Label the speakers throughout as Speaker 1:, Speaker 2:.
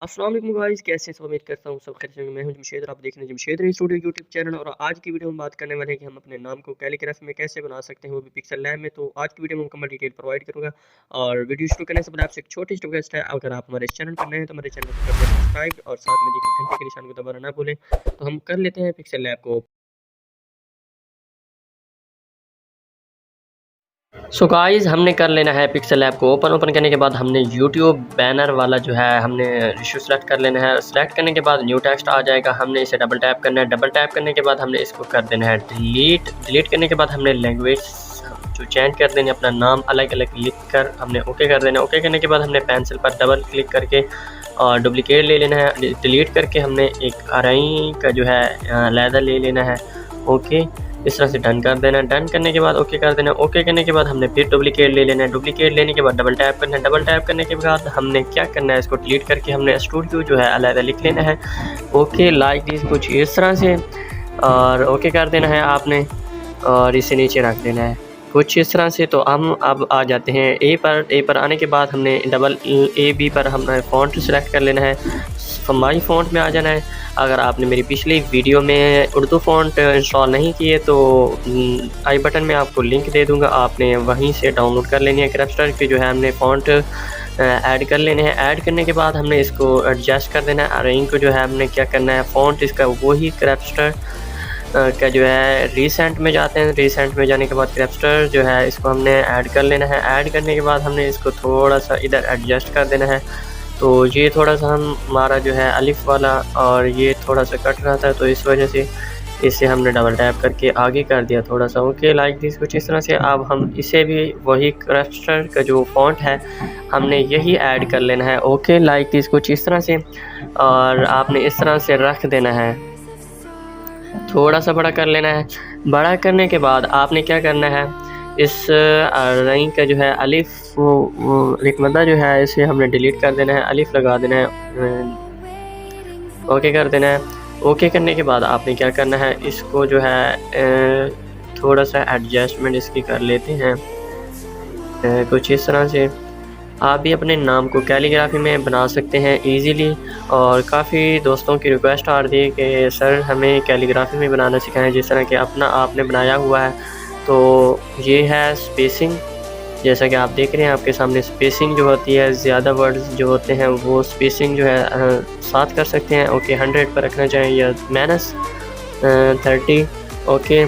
Speaker 1: अस्सलाम वालेकुम गाइस, कैसे हैं सब। उम्मीद करता हूँ सब खैरियत से होंगे। मैं हूं जमशेद और आप देख रहे हैं जमशेद स्टूडियो यूट्यूब चैनल। और आज की वीडियो में बात करने वाले हैं कि हम अपने नाम को कैलीग्राफी में कैसे बना सकते हैं, वो भी पिक्सल लैब में। तो आज की वीडियो में मुकम्मल डिटेल प्रोवाइड करूंगा। और वीडियो शुरू करने से पहले आपसे एक छोटी सी रिक्वेस्ट है, अगर आप हमारे इस चैनल पर नए हैं तो हमारे चैनल को कर दें सब्सक्राइब और साथ में घंटे के निशान को दबाना ना भूलें। तो हम कर लेते हैं पिक्सल लैब को। सो गाइस, हमने कर लेना है पिक्सल ऐप को ओपन करने के बाद हमने यूट्यूब बैनर वाला जो है हमने इशू सेलेक्ट कर लेना है। सेलेक्ट करने के बाद न्यू टेक्स्ट आ जाएगा, हमने इसे डबल टैप करना है। डबल टैप करने के बाद हमने इसको कर देना है डिलीट करने के बाद हमने लैंग्वेज जो चेंज कर देनी, अपना नाम अलग अलग लिख कर हमने ओके कर देना। ओके करने के बाद हमने पेंसिल पर डबल क्लिक करके और डुप्लीकेट ले लेना है। डिलीट करके हमने एक आरई का जो है लैदर ले लेना है। ओके, इस तरह से डन कर देना। डन करने के बाद ओके कर देना। ओके करने के बाद हमने फिर डुप्लीकेट ले लेना है। डुप्लीकेट लेने के बाद डबल टैप करना है। डबल टैप करने के बाद हमने क्या करना है, इसको डिलीट करके हमने स्टूडियो जो है अलग लिख लेना है। ओके, लाइक दिस, कुछ इस तरह से, और ओके कर देना है आपने और इसे नीचे रख देना है कुछ इस तरह से। तो हम अब आ जाते हैं ए पर आने के बाद हमने डबल ए बी पर हमने फ़ॉन्ट सेलेक्ट कर लेना है। माई फ़ॉन्ट में आ जाना है। अगर आपने मेरी पिछली वीडियो में उर्दू फ़ॉन्ट इंस्टॉल नहीं किए तो आई बटन में आपको लिंक दे दूंगा, आपने वहीं से डाउनलोड कर लेनी है। क्रैप्स्टर के जो है हमने फ़ॉन्ट ऐड कर लेने हैं। ऐड करने के बाद हमने इसको एडजस्ट कर देना है। अरेंज को जो है हमने क्या करना है, फ़ॉन्ट इसका वही क्रैप्स्टर का जो है रिसेंट में जाते हैं। रिसेंट में जाने के बाद क्रैप्स्टर जो है इसको हमने ऐड कर लेना है। ऐड करने के बाद हमने इसको थोड़ा सा इधर एडजस्ट कर देना है। तो ये थोड़ा सा हमारा जो है अलिफ वाला और ये थोड़ा सा कट रहा था, तो इस वजह से इसे हमने डबल टैप करके आगे कर दिया थोड़ा सा। ओके, लाइक दिस, कुछ इस तरह से। अब हम इसे भी वही क्रैप्स्टर का जो फ़ॉन्ट है हमने यही ऐड कर लेना है। ओके, लाइक दिस, कुछ इस तरह से, और आपने इस तरह से रख देना है। थोड़ा सा बड़ा कर लेना है। बड़ा करने के बाद आपने क्या करना है, इस रंग का जो है अलिफ वो लिखमदा जो है इसे हमने डिलीट कर देना है, अलिफ लगा देना है, ओके कर देना है। ओके करने के बाद आपने क्या करना है, इसको जो है थोड़ा सा एडजस्टमेंट इसकी कर लेते हैं कुछ इस तरह से। आप भी अपने नाम को कैलीग्राफी में बना सकते हैं इजीली। और काफ़ी दोस्तों की रिक्वेस्ट आ रही है कि सर हमें कैलीग्राफी में बनाना सिखाएं, जिस तरह कि अपना आपने बनाया हुआ है। तो ये है स्पेसिंग, जैसा कि आप देख रहे हैं आपके सामने स्पेसिंग जो होती है, ज़्यादा वर्ड्स जो होते हैं वो स्पेसिंग जो है साथ कर सकते हैं। ओके, 100 पर रखना चाहिए या -30। ओके,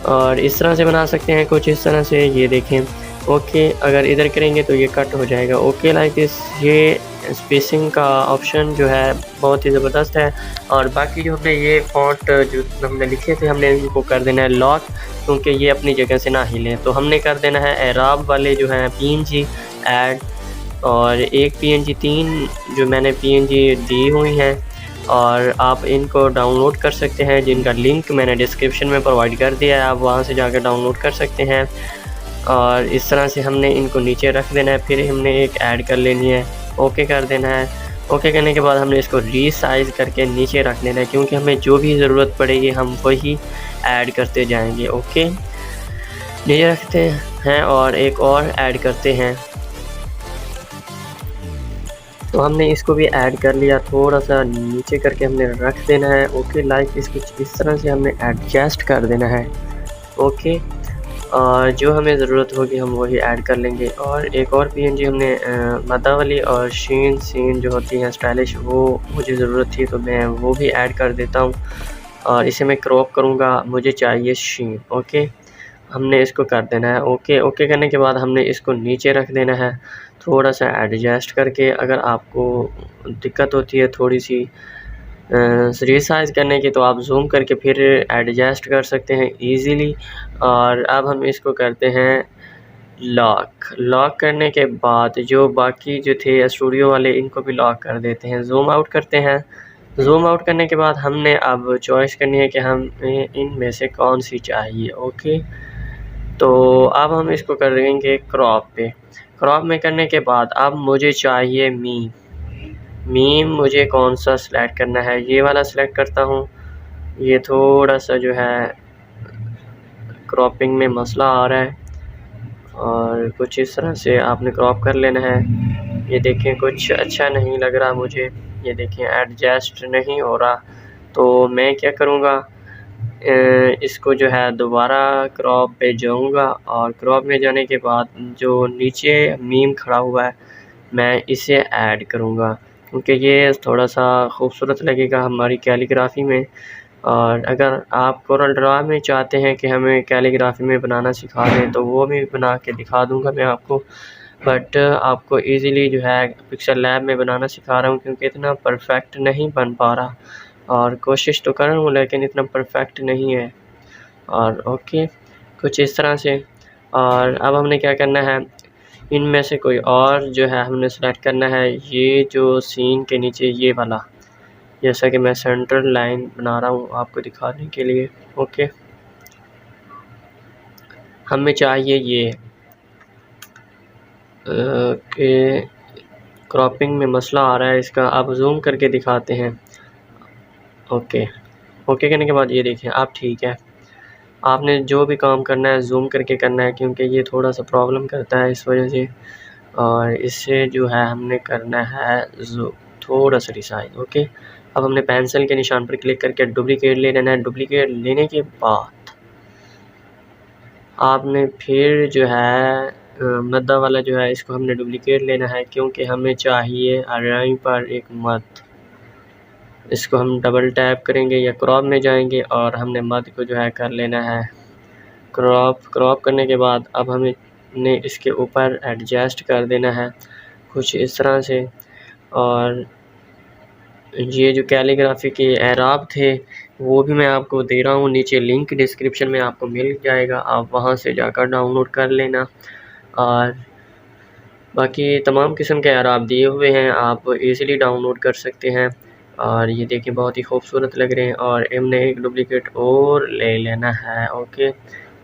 Speaker 1: और इस तरह से बना सकते हैं कुछ इस तरह से, ये देखें। ओके, अगर इधर करेंगे तो ये कट हो जाएगा। Okay, like this. ये स्पेसिंग का ऑप्शन जो है बहुत ही ज़बरदस्त है। और बाकी जो हमने ये फ़ॉन्ट जो हमने लिखे थे हमने इनको कर देना है लॉक, क्योंकि ये अपनी जगह से ना हिलें। तो हमने कर देना है एराब वाले जो हैं PNG ऐड, और एक PNG 3 जो मैंने PNG दी हुई हैं, और आप इनको डाउनलोड कर सकते हैं, जिनका लिंक मैंने डिस्क्रिप्शन में प्रोवाइड कर दिया है, आप वहाँ से जाकर डाउनलोड कर सकते हैं। और इस तरह से हमने इनको नीचे रख देना है। फिर हमने एक ऐड कर लेनी है, ओके कर देना है। ओके करने के बाद हमने इसको रीसाइज़ करके नीचे रख देना है, क्योंकि हमें जो भी ज़रूरत पड़ेगी हम वही ऐड करते जाएंगे। ओके, नीचे रखते हैं और एक और ऐड करते हैं। तो हमने इसको भी ऐड कर लिया, थोड़ा सा नीचे करके हमने रख देना है। ओके, लाइक इसको इस तरह से हमने एडजस्ट कर देना है। ओके, और जो हमें ज़रूरत होगी हम वही ऐड कर लेंगे। और एक और PNG हमने मदा वाली और सीन जो होती हैं स्टाइलिश, वो मुझे ज़रूरत थी तो मैं वो भी ऐड कर देता हूँ। और इसे मैं क्रॉप करूँगा, मुझे चाहिए शीन। ओके, हमने इसको कर देना है। ओके करने के बाद हमने इसको नीचे रख देना है, थोड़ा सा एडजस्ट करके। अगर आपको दिक्कत होती है थोड़ी सी रीसाइज़ करने की, तो आप जूम करके फिर एडजस्ट कर सकते हैं इजीली। और अब हम इसको करते हैं लॉक करने के बाद जो बाकी जो थे स्टूडियो वाले, इनको भी लॉक कर देते हैं। जूम आउट करते हैं। जूम आउट करने के बाद हमने अब चॉइस करनी है कि हम इनमें से कौन सी चाहिए। ओके, तो अब हम इसको कर देंगे क्रॉप पे। क्रॉप में करने के बाद अब मुझे चाहिए मीम मुझे कौन सा सिलेक्ट करना है, ये वाला सिलेक्ट करता हूँ। ये थोड़ा सा जो है क्रॉपिंग में मसला आ रहा है, और कुछ इस तरह से आपने क्रॉप कर लेना है। ये देखें कुछ अच्छा नहीं लग रहा मुझे, ये देखें एडजस्ट नहीं हो रहा। तो मैं क्या करूँगा, इसको जो है दोबारा क्रॉप पे जाऊँगा और क्रॉप में जाने के बाद जो नीचे मीम खड़ा हुआ है मैं इसे ऐड करूँगा, क्योंकि ये थोड़ा सा खूबसूरत लगेगा हमारी कैलीग्राफी में। और अगर आप कोरल ड्रा में चाहते हैं कि हमें कैलीग्राफी में बनाना सिखा दें तो वो भी बना के दिखा दूँगा मैं आपको, बट आपको इजीली जो है पिक्सल लैब में बनाना सिखा रहा हूँ, क्योंकि इतना परफेक्ट नहीं बन पा रहा और कोशिश तो कर रहा हूँ लेकिन इतना परफेक्ट नहीं है। और ओके कुछ इस तरह से। और अब हमने क्या करना है, इनमें से कोई और जो है हमने सेलेक्ट करना है, ये जो सीन के नीचे ये वाला, जैसा कि मैं सेंट्रल लाइन बना रहा हूँ आपको दिखाने के लिए। ओके हमें चाहिए ये कि क्रॉपिंग में मसला आ रहा है इसका, आप जूम करके दिखाते हैं। ओके ओके करने के बाद ये देखिए आप ठीक है। आपने जो भी काम करना है जूम करके करना है, क्योंकि ये थोड़ा सा प्रॉब्लम करता है इस वजह से। और इससे जो है हमने करना है थोड़ा सा रिसाइज। ओके अब हमने पेंसिल के निशान पर क्लिक करके डुप्लीकेट ले लेना है। डुप्लीकेट लेने के बाद आपने फिर जो है मद्दा वाला जो है इसको हमने डुप्लीकेट लेना है, क्योंकि हमें चाहिए अराई पर एक मद। इसको हम डबल टैप करेंगे या क्रॉप में जाएंगे और हमने मद को जो है कर लेना है क्रॉप करने के बाद अब हमें इसके ऊपर एडजस्ट कर देना है कुछ इस तरह से। और ये जो कैलीग्राफी के एराब थे वो भी मैं आपको दे रहा हूँ, नीचे लिंक डिस्क्रिप्शन में आपको मिल जाएगा, आप वहाँ से जाकर डाउनलोड कर लेना। और बाकी तमाम किस्म के एराब दिए हुए हैं, आप इजीली डाउनलोड कर सकते हैं। और ये देखिए बहुत ही खूबसूरत लग रहे हैं। और हमने एक डुप्लीकेट और ले लेना है। ओके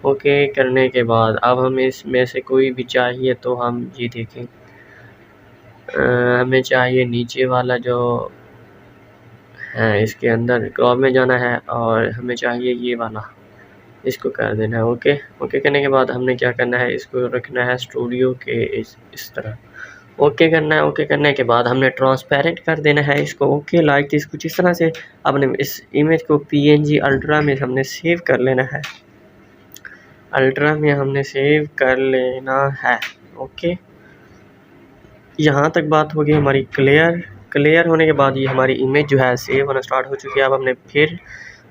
Speaker 1: ओके करने के बाद अब हमें इसमें से कोई भी चाहिए तो हम ये देखें, हमें चाहिए नीचे वाला जो है, इसके अंदर क्रॉप में जाना है और हमें चाहिए ये वाला, इसको कर देना है। ओके ओके करने के बाद हमने क्या करना है, इसको रखना है स्टूडियो के इस तरह। ओके करना है। ओके करने के बाद हमने ट्रांसपेरेंट कर देना है इसको। ओके लाइक दिस कुछ इस तरह से। अपने इस इमेज को PNG अल्ट्रा में हमने सेव कर लेना है, अल्ट्रा में हमने सेव कर लेना है। ओके यहाँ तक बात होगी हमारी क्लियर होने के बाद ये हमारी इमेज जो है सेव होना स्टार्ट हो चुकी है। अब हमने फिर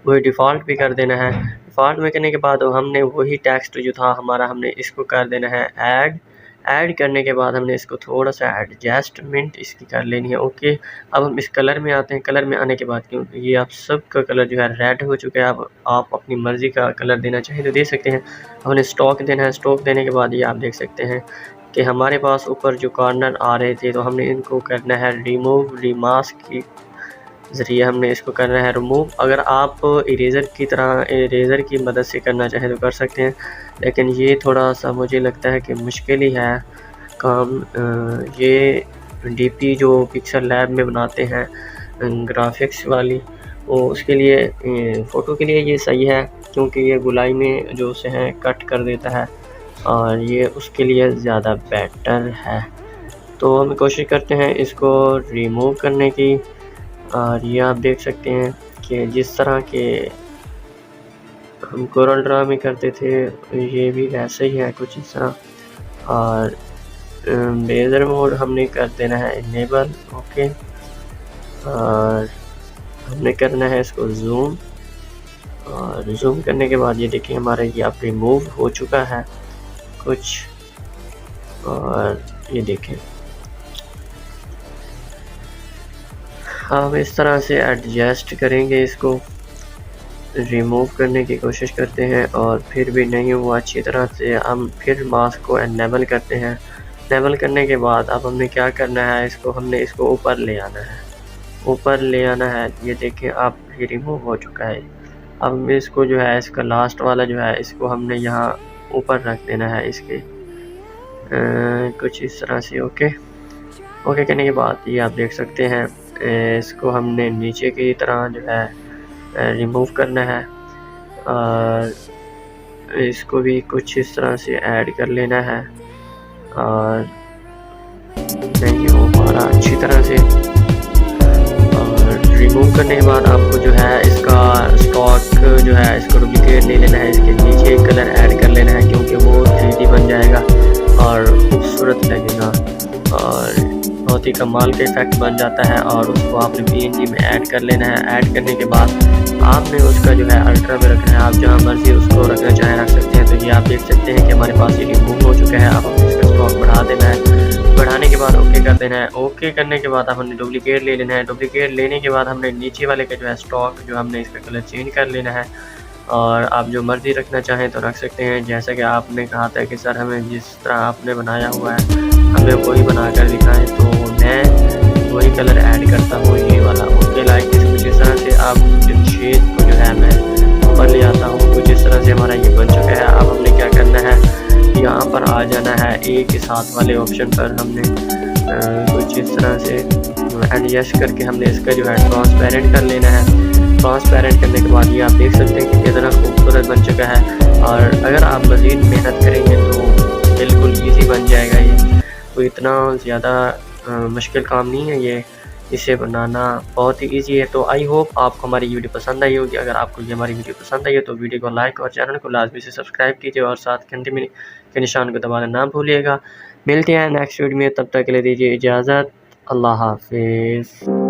Speaker 1: वही डिफ़ॉल्ट भी कर देना है। डिफ़ॉल्ट में करने के बाद हमने वही टेक्स्ट जो था हमारा हमने इसको कर देना है ऐड करने के बाद हमने इसको थोड़ा सा एडजस्टमेंट इसकी कर लेनी है। ओके अब हम इस कलर में आते हैं। कलर में आने के बाद क्योंकि ये आप सब का कलर जो है रेड हो चुका है, अब आप अपनी मर्ज़ी का कलर देना चाहें तो दे सकते हैं। हमने स्टॉक देना है। स्टॉक देने के बाद ये आप देख सकते हैं कि हमारे पास ऊपर जो कॉर्नर आ रहे थे तो हमने इनको करना है रिमूव, रीमास्क की ज़रिए हमने इसको करना है रिमूव। अगर आप इरेज़र की मदद से करना चाहें तो कर सकते हैं, लेकिन ये थोड़ा सा मुझे लगता है कि मुश्किल ही है काम। ये DP जो पिक्सल लैब में बनाते हैं ग्राफिक्स वाली, वो उसके लिए फ़ोटो के लिए ये सही है, क्योंकि ये गुलाई में जो उसे है कट कर देता है और ये उसके लिए ज़्यादा बेटर है। तो हम कोशिश करते हैं इसको रिमूव करने की। और ये आप देख सकते हैं कि जिस तरह के हम कोरल ड्रा में करते थे ये भी वैसे ही है कुछ इस तरह। और बेजर मोड हमने कर देना है इनेबल। ओके और हमने करना है इसको जूम, और जूम करने के बाद ये देखिए हमारा ये अब रिमूव हो चुका है कुछ। और ये देखें हम इस तरह से एडजस्ट करेंगे, इसको रिमूव करने की कोशिश करते हैं और फिर भी नहीं हुआ अच्छी तरह से, हम फिर मास्क को एनेबल करते हैं। एनेबल करने के बाद अब हमने क्या करना है, हमने इसको ऊपर ले आना है, ऊपर ले आना है। ये देखें अब ये रिमूव हो चुका है। अब हमें इसको जो है इसका लास्ट वाला जो है इसको हमने यहाँ ऊपर रख देना है इसके कुछ इस तरह से। ओके ओके करने के बाद ये आप देख सकते हैं इसको हमने नीचे की तरह जो है रिमूव करना है और इसको भी कुछ इस तरह से ऐड कर लेना है। और नहीं हो हमारा अच्छी तरह से। और रिमूव करने के बाद आपको जो है इसका स्टॉक जो है इसको डुप्लीकेट ले लेना है, इसके नीचे एक कलर ऐड कर लेना है क्योंकि वो 3D बन जाएगा और खूबसूरत लगेगा और बहुत ही कमाल का इफेक्ट बन जाता है। और उसको आपने PNG में ऐड कर लेना है। ऐड करने के बाद आपने उसका जो है अल्ट्रा में रखना है, आप जहाँ मर्जी उसको रखना चाहें रख सकते हैं। तो ये आप देख सकते हैं कि हमारे पास ये रिमूव हो चुका है। आप इसका स्टॉक बढ़ा देना है, बढ़ाने के बाद ओके कर देना है। ओके करने के बाद हमने डुप्लीकेट ले लेना है। डुप्लीकेट लेने के बाद हमने नीचे वाले का जो है स्टॉक जो हमने इसका कलर चेंज कर लेना है और आप जो मर्ज़ी रखना चाहें तो रख सकते हैं। जैसा कि आपने कहा था कि सर हमें जिस तरह आपने बनाया हुआ है हमें वही बना कर दिखाएँ, तो मैं वही कलर ऐड करता हूँ, ये वाला। Okay like this. कुछ इस तरह से आप शेड को जो है मैं ऊपर ले आता हूँ। कुछ इस तरह से हमारा ये बन चुका है। अब हमने क्या करना है, यहाँ पर आ जाना है एक के साथ वाले ऑप्शन पर। हमने कुछ इस तरह से एडजस्ट करके हमने इसका जो है ट्रांसपेरेंट कर लेना है। ट्रांसपेरेंट करने के बाद ये आप देख सकते हैं कि कितना खूबसूरत बन चुका है। और अगर आप मज़ीद मेहनत करेंगे तो बिल्कुल ईजी बन जाएगा। ये कोई इतना ज़्यादा मुश्किल काम नहीं है, ये इसे बनाना बहुत ही ईजी है। तो आई होप आपको हमारी वीडियो पसंद आई होगी। अगर आपको ये हमारी वीडियो पसंद आई हो तो वीडियो को लाइक और चैनल को लाजमी से सब्सक्राइब कीजिए और साथ घंटे के निशान को दबाना ना भूलिएगा। मिलते हैं नेक्स्ट वीडियो में, तब तक के लिए दीजिए इजाज़त। अल्लाह हाफिज़।